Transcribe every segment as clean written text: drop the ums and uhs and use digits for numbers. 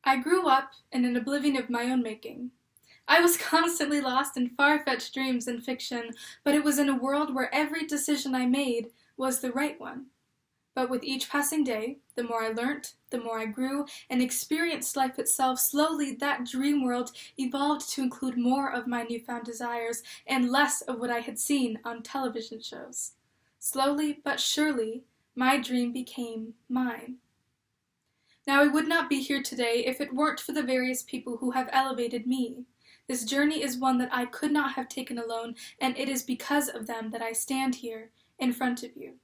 I grew up in an oblivion of my own making. I was constantly lost in far-fetched dreams and fiction, but it was in a world where every decision I made was the right one. But with each passing day, the more I learnt, the more I grew, and experienced life itself, slowly that dream world evolved to include more of my newfound desires and less of what I had seen on television shows. Slowly but surely, my dream became mine. Now, I would not be here today if it weren't for the various people who have elevated me. This journey is one that I could not have taken alone, and it is because of them that I stand here in front of you.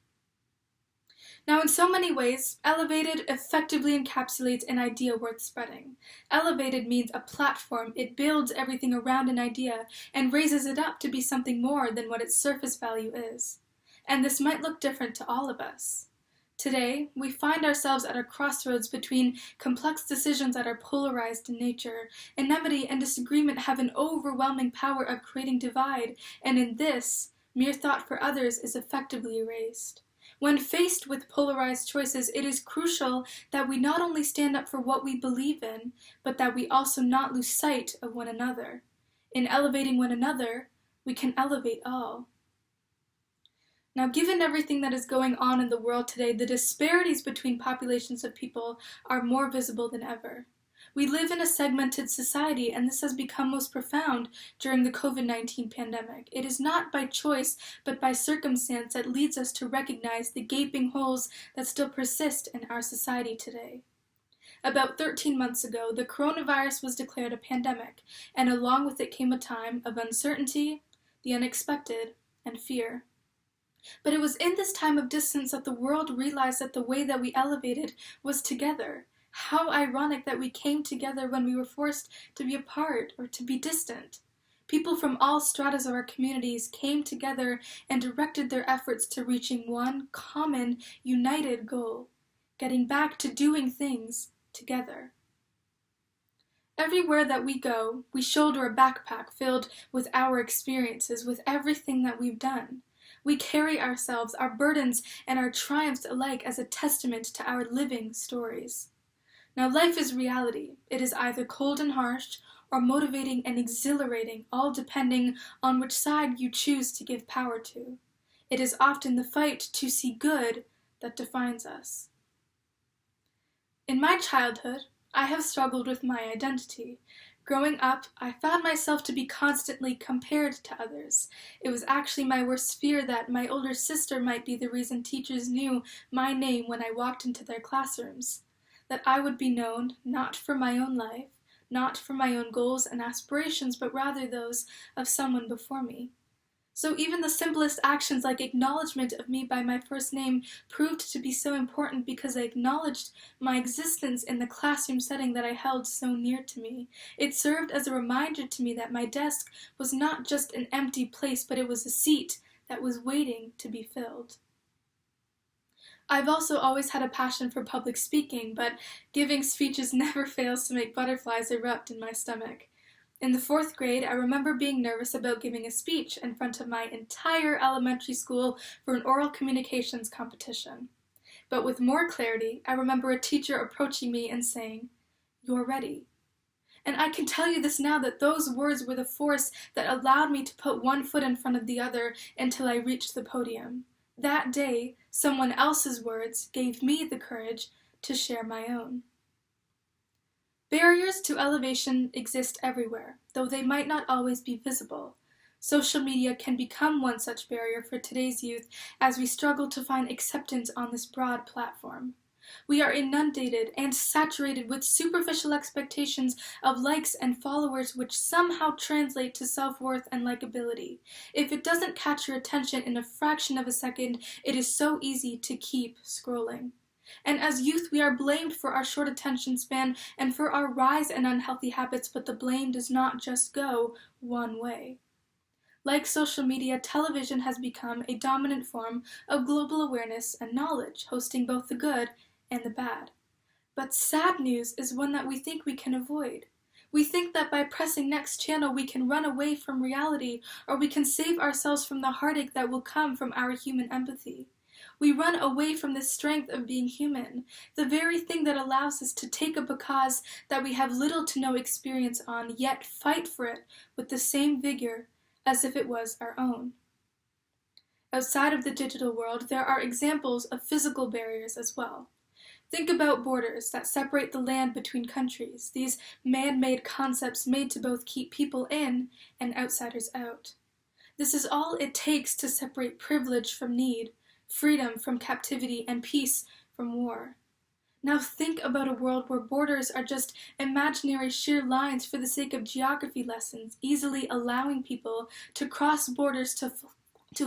Now, in so many ways, elevated effectively encapsulates an idea worth spreading. Elevated means a platform. It builds everything around an idea and raises it up to be something more than what its surface value is. And this might look different to all of us. Today, we find ourselves at a crossroads between complex decisions that are polarized in nature. Enmity and disagreement have an overwhelming power of creating divide, and in this, mere thought for others is effectively erased. When faced with polarized choices, it is crucial that we not only stand up for what we believe in, but that we also not lose sight of one another. In elevating one another, we can elevate all. Now, given everything that is going on in the world today, the disparities between populations of people are more visible than ever. We live in a segmented society, and this has become most profound during the COVID-19 pandemic. It is not by choice, but by circumstance that leads us to recognize the gaping holes that still persist in our society today. About 13 months ago, the coronavirus was declared a pandemic, and along with it came a time of uncertainty, the unexpected, and fear. But it was in this time of distance that the world realized that the way that we elevated was together. How ironic that we came together when we were forced to be apart or to be distant. People from all stratas of our communities came together and directed their efforts to reaching one common, united goal, getting back to doing things together. Everywhere that we go, we shoulder a backpack filled with our experiences, with everything that we've done. We carry ourselves, our burdens, and our triumphs alike as a testament to our living stories. Now, life is reality. It is either cold and harsh, or motivating and exhilarating, all depending on which side you choose to give power to. It is often the fight to see good that defines us. In my childhood, I have struggled with my identity. Growing up, I found myself to be constantly compared to others. It was actually my worst fear that my older sister might be the reason teachers knew my name when I walked into their classrooms. That I would be known not for my own life, not for my own goals and aspirations, but rather those of someone before me. So even the simplest actions like acknowledgement of me by my first name proved to be so important because I acknowledged my existence in the classroom setting that I held so near to me. It served as a reminder to me that my desk was not just an empty place, but it was a seat that was waiting to be filled. I've also always had a passion for public speaking, but giving speeches never fails to make butterflies erupt in my stomach. In the 4th grade, I remember being nervous about giving a speech in front of my entire elementary school for an oral communications competition. But with more clarity, I remember a teacher approaching me and saying, "You're ready." And I can tell you this now that those words were the force that allowed me to put one foot in front of the other until I reached the podium. That day, someone else's words gave me the courage to share my own. Barriers to elevation exist everywhere, though they might not always be visible. Social media can become one such barrier for today's youth as we struggle to find acceptance on this broad platform. We are inundated and saturated with superficial expectations of likes and followers which somehow translate to self-worth and likability. If it doesn't catch your attention in a fraction of a second, it is so easy to keep scrolling. And as youth, we are blamed for our short attention span and for our rise in unhealthy habits, but the blame does not just go one way. Like social media, television has become a dominant form of global awareness and knowledge, hosting both the good and the bad. But sad news is one that we think we can avoid. We think that by pressing next channel we can run away from reality, or we can save ourselves from the heartache that will come from our human empathy. We run away from the strength of being human, the very thing that allows us to take up a cause that we have little to no experience on, yet fight for it with the same vigor as if it was our own. Outside of the digital world, there are examples of physical barriers as well. Think about borders that separate the land between countries, these man-made concepts made to both keep people in and outsiders out. This is all it takes to separate privilege from need, freedom from captivity, and peace from war. Now think about a world where borders are just imaginary sheer lines for the sake of geography lessons, easily allowing people to cross borders to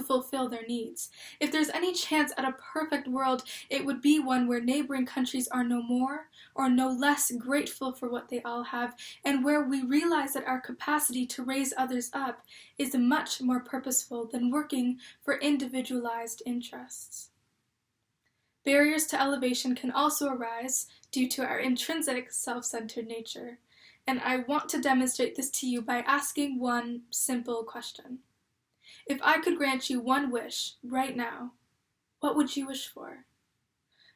fulfill their needs. If there's any chance at a perfect world, it would be one where neighboring countries are no more or no less grateful for what they all have, and where we realize that our capacity to raise others up is much more purposeful than working for individualized interests. Barriers to elevation can also arise due to our intrinsic self-centered nature, and I want to demonstrate this to you by asking one simple question. If I could grant you one wish right now, what would you wish for?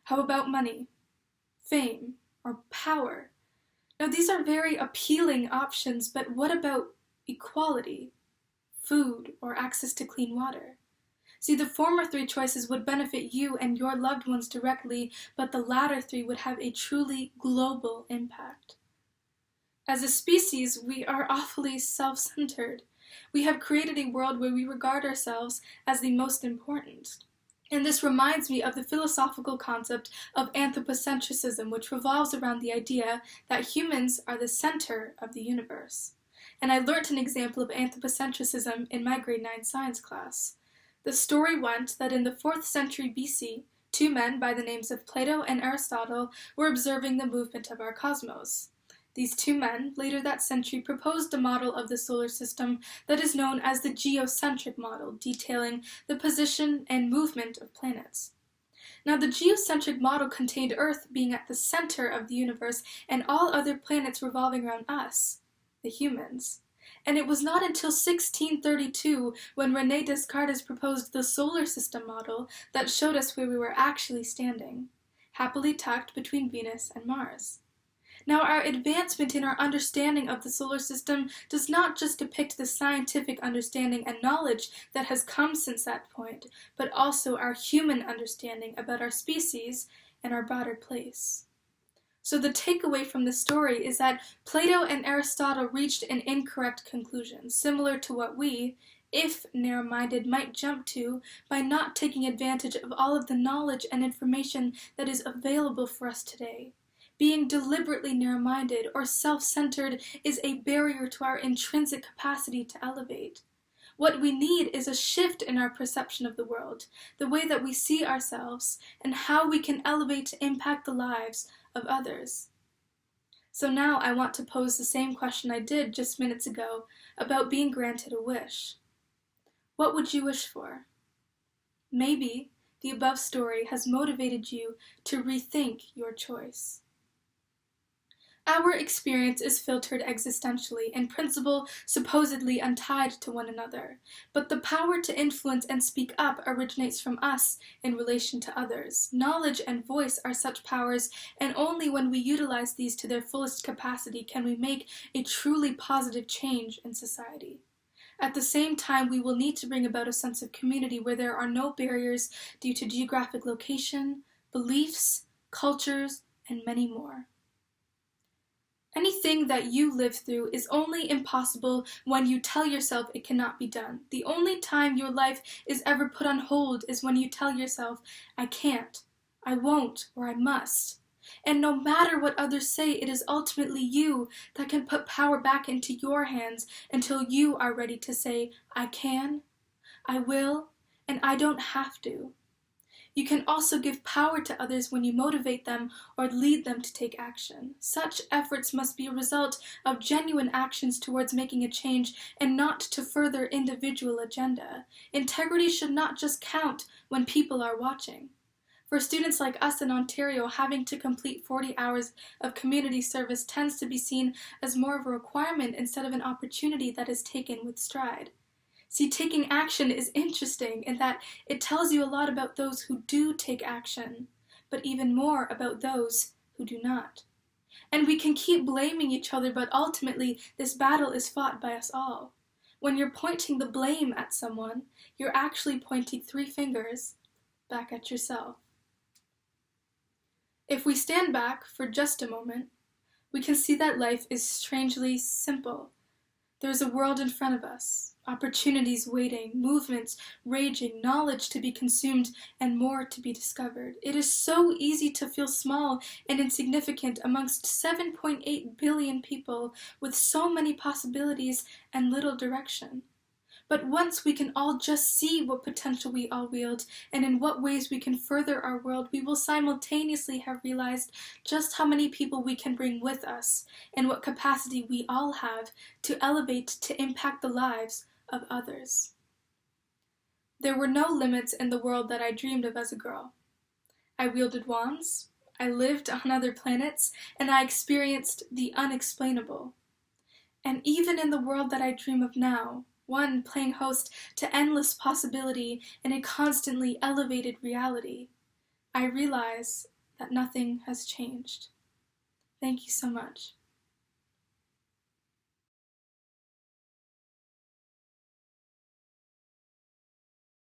How about money, fame, or power? Now, these are very appealing options, but what about equality, food, or access to clean water? See, the former three choices would benefit you and your loved ones directly, but the latter three would have a truly global impact. As a species, we are awfully self-centered. We have created a world where we regard ourselves as the most important. And this reminds me of the philosophical concept of anthropocentrism, which revolves around the idea that humans are the center of the universe. And I learnt an example of anthropocentrism in my grade 9 science class. The story went that in the 4th century BC, two men by the names of Plato and Aristotle were observing the movement of our cosmos. These two men, later that century, proposed a model of the solar system that is known as the geocentric model, detailing the position and movement of planets. Now, the geocentric model contained Earth being at the center of the universe and all other planets revolving around us, the humans. And it was not until 1632, when René Descartes proposed the solar system model, that showed us where we were actually standing, happily tucked between Venus and Mars. Now, our advancement in our understanding of the solar system does not just depict the scientific understanding and knowledge that has come since that point, but also our human understanding about our species and our broader place. So the takeaway from the story is that Plato and Aristotle reached an incorrect conclusion, similar to what we, if narrow-minded, might jump to by not taking advantage of all of the knowledge and information that is available for us today. Being deliberately narrow-minded or self-centered is a barrier to our intrinsic capacity to elevate. What we need is a shift in our perception of the world, the way that we see ourselves, and how we can elevate to impact the lives of others. So now I want to pose the same question I did just minutes ago about being granted a wish. What would you wish for? Maybe the above story has motivated you to rethink your choice. Our experience is filtered existentially, in principle supposedly untied to one another, but the power to influence and speak up originates from us in relation to others. Knowledge and voice are such powers, and only when we utilize these to their fullest capacity can we make a truly positive change in society. At the same time, we will need to bring about a sense of community where there are no barriers due to geographic location, beliefs, cultures, and many more. Anything that you live through is only impossible when you tell yourself it cannot be done. The only time your life is ever put on hold is when you tell yourself, I can't, I won't, or I must. And no matter what others say, it is ultimately you that can put power back into your hands until you are ready to say, I can, I will, and I don't have to. You can also give power to others when you motivate them or lead them to take action. Such efforts must be a result of genuine actions towards making a change and not to further individual agenda. Integrity should not just count when people are watching. For students like us in Ontario, having to complete 40 hours of community service tends to be seen as more of a requirement instead of an opportunity that is taken with stride. See, taking action is interesting in that it tells you a lot about those who do take action, but even more about those who do not. And we can keep blaming each other, but ultimately this battle is fought by us all. When you're pointing the blame at someone, you're actually pointing 3 fingers back at yourself. If we stand back for just a moment, we can see that life is strangely simple. There's a world in front of us, opportunities waiting, movements raging, knowledge to be consumed, and more to be discovered. It is so easy to feel small and insignificant amongst 7.8 billion people with so many possibilities and little direction. But once we can all just see what potential we all wield and in what ways we can further our world, we will simultaneously have realized just how many people we can bring with us and what capacity we all have to elevate to impact the lives of others. There were no limits in the world that I dreamed of as a girl. I wielded wands, I lived on other planets, and I experienced the unexplainable. And even in the world that I dream of now, one playing host to endless possibility in a constantly elevated reality, I realize that nothing has changed. Thank you so much.